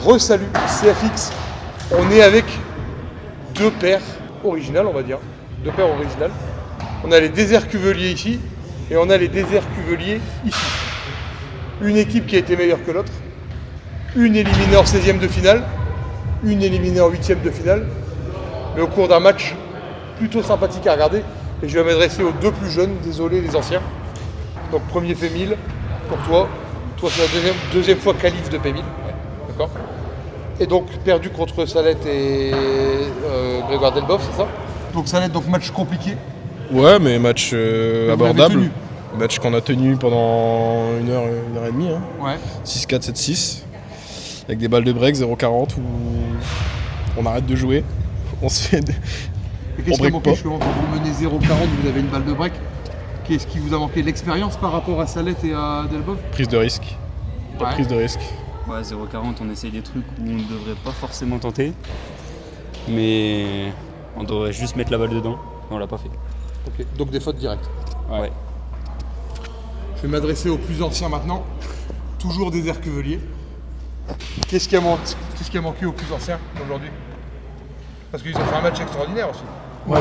Re-salut CFX, on est avec deux paires originales, on va dire. Deux paires originales. On a les déserts cuveliers ici et on a les déserts cuveliers ici. Une équipe qui a été meilleure que l'autre, une éliminée en 16e de finale, une éliminée en 8e de finale, mais au cours d'un match plutôt sympathique à regarder. Et je vais m'adresser aux deux plus jeunes, désolé les anciens. Donc premier P1000 pour toi. Toi c'est la deuxième fois qualif de P1000. D'accord. Et donc perdu contre Salette et Grégoire Delboff, c'est ça? Donc Salette, donc match compliqué. Ouais, mais match abordable. Tenu. Match qu'on a tenu pendant une heure et demie. Hein. Ouais. 6-4, 7-6. Avec des balles de break, 0-40 où on arrête de jouer. On se fait. Et qu'est-ce qui a manqué justement quand vous menez 0-40, vous avez une balle de break? Qu'est-ce qui vous a manqué? L'expérience par rapport à Salette et à Delboff? Prise de risque. Pas de prise de risque. Ouais, 0-40, on essaye des trucs où on ne devrait pas forcément tenter. Mais on devrait juste mettre la balle dedans. Et on l'a pas fait. Ok, donc des fautes directes. Ouais. Je vais m'adresser aux plus anciens maintenant. Toujours des airs cuveliers. Qu'est-ce qui a manqué aux plus anciens aujourd'hui? Parce qu'ils ont fait un match extraordinaire aussi. Ouais,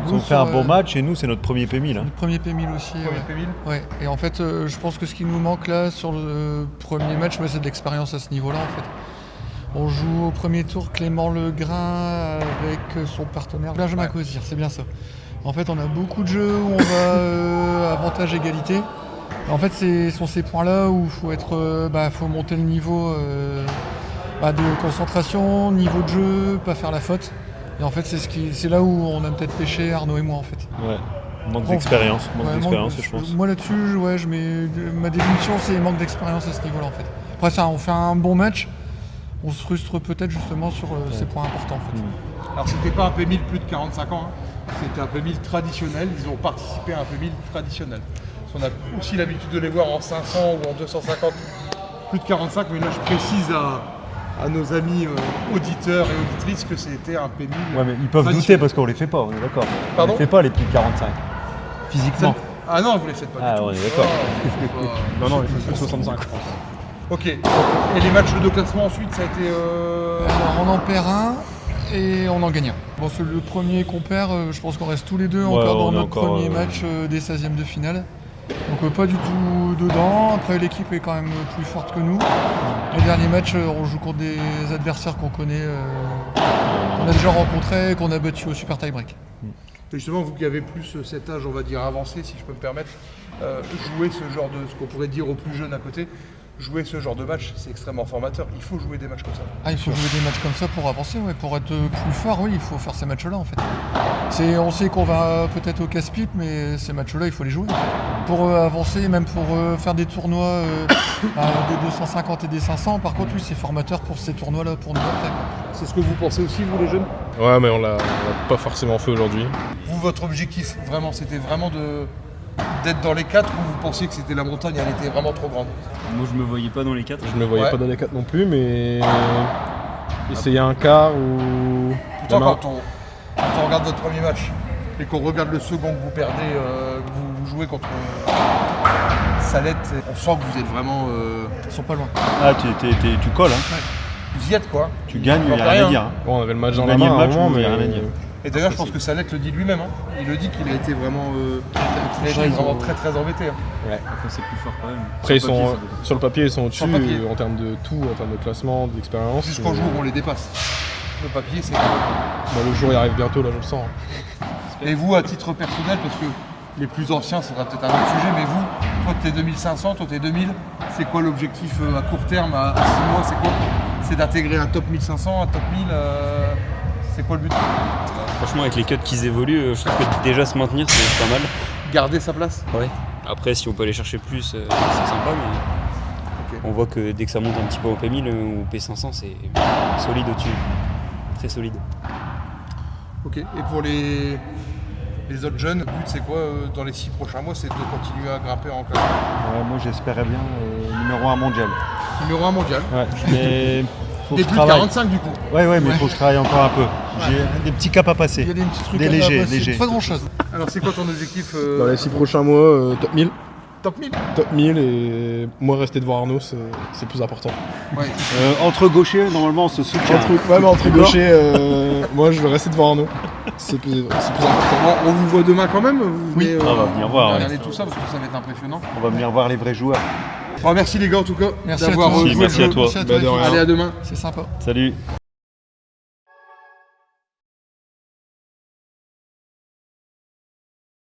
Ils ont fait un bon match et nous c'est notre premier P1000. Le premier P1000 aussi. Premier P1000. Ouais. Et en fait, je pense que ce qui nous manque là sur le premier match, c'est de l'expérience à ce niveau-là en fait. On joue au premier tour Clément Legrain avec son partenaire Benjamin Cosir, c'est bien ça. En fait, on a beaucoup de jeux où on va avantage égalité. En fait, ce sont ces points-là où il faut monter le niveau de concentration, niveau de jeu, pas faire la faute. Et en fait, c'est là où on a peut-être pêché, Arnaud et moi, en fait. Ouais, manque d'expérience, je pense. Moi là-dessus, ma définition, c'est manque d'expérience à ce niveau-là, en fait. Après ça, on fait un bon match, on se frustre peut-être justement sur ces points importants, en fait. Alors, c'était pas un P1000 plus de 45 ans, hein. C'était un P1000 traditionnel. Ils ont participé à un P1000 traditionnel. On a aussi l'habitude de les voir en 500 ou en 250, plus de 45, mais là, je précise à nos amis auditeurs et auditrices que c'était un P1000. Ouais, mais ils peuvent douter parce qu'on les fait pas, on est d'accord. Pardon? On les fait pas les plus de 45. Physiquement. Ah non, vous les faites pas du tout. On est d'accord. Non, il faut 65. Ok. Et les matchs de classement ensuite, ça a été. Alors, on en perd un et on en gagne un. Bon, c'est le premier qu'on perd, je pense qu'on reste tous les deux encore dans notre premier match des 16e de finale. Donc pas du tout dedans. Après, l'équipe est quand même plus forte que nous. Les derniers matchs, on joue contre des adversaires qu'on connaît, qu'on a déjà rencontrés, qu'on a battus au super tie-break. Et justement, vous qui avez plus cet âge, on va dire avancé, si je peux me permettre, jouer ce genre de, ce qu'on pourrait dire aux plus jeunes à côté, jouer ce genre de match, c'est extrêmement formateur. Il faut jouer des matchs comme ça. Ah, il faut jouer des matchs comme ça pour avancer, pour être plus fort, oui, il faut faire ces matchs-là en fait. On sait qu'on va peut-être au casse-pipe, mais ces matchs-là, il faut les jouer en fait. Pour avancer, même pour faire des tournois des 250 et des 500, par contre, oui, c'est formateur pour ces tournois-là, pour nous après. C'est ce que vous pensez aussi, vous les jeunes? Ouais, mais on l'a pas forcément fait aujourd'hui. Vous, votre objectif, vraiment, c'était vraiment d'être dans les 4 ou vous pensiez que c'était la montagne, elle était vraiment trop grande? Moi, je me voyais pas dans les 4. Je me voyais pas dans les 4 non plus, mais essayer un quart ou. Pourtant, quand on regarde votre premier match et qu'on regarde le second que vous perdez, que vous jouez contre Salette, on sent que vous êtes vraiment. Ils sont pas loin. Ah, tu colles, hein. Vous y êtes quoi? Tu gagnes, il n'y a rien à dire. Hein. Bon, on avait le match dans On la gagnait main, le match, mais mais il n'y a rien à dire. Et d'ailleurs, je pense que Salette le dit lui-même. Hein. Il le dit qu'il a été vraiment, très très embêté. Hein. Ouais. Après, c'est plus fort quand même. Après, sur le papier, ils sont au-dessus Sur le papier. en termes de tout, en termes de classement, d'expérience. Jusqu'au jour où on les dépasse. Le papier, c'est. Le jour il arrive bientôt, là, je le sens. Hein. Et vous, à titre personnel, parce que les plus anciens, ça sera peut-être un autre sujet, mais vous, toi t'es 2500, toi t'es 2000, c'est quoi l'objectif à court terme, à 6 mois, c'est quoi? C'est d'intégrer un top 1500, un top 1000, c'est quoi le but? Franchement, avec les cuts qu'ils évoluent, je trouve que déjà se maintenir, c'est pas mal. Garder sa place? Ouais. Après, si on peut aller chercher plus, c'est sympa, mais on voit que dès que ça monte un petit peu au P1000 ou au P500, c'est solide au-dessus. Très solide. Ok. Et pour les autres jeunes, le but c'est quoi dans les 6 prochains mois? C'est de continuer à grimper en classe. Ouais, moi j'espérais bien numéro 1 mondial. Numéro 1 mondial. Ouais, mais faut que Des je plus de travaille. 45 du coup. Ouais, mais il faut que je travaille encore un peu. J'ai des petits caps à passer. Il y a des petits trucs Des à légers, passer, légers. pas grand-chose. Alors c'est quoi ton objectif Dans les 6 prochains mois, top 1000. Top 1000. Top 1000 et moi rester devant Arnaud, c'est plus important. Ouais. Entre gauchers, normalement, on se soutient. Entre gauchers, moi je veux rester devant Arnaud. C'est plus important. On vous voit demain quand même. Vous venez, on va venir voir, regarder tout ça parce que ça va être impressionnant. On va venir voir les vrais joueurs. Merci les gars en tout cas Merci à d'avoir toi. joué Merci le à jeu. toi. Merci à toi, Bah, de Guy. rien. Allez à demain. C'est sympa. Salut.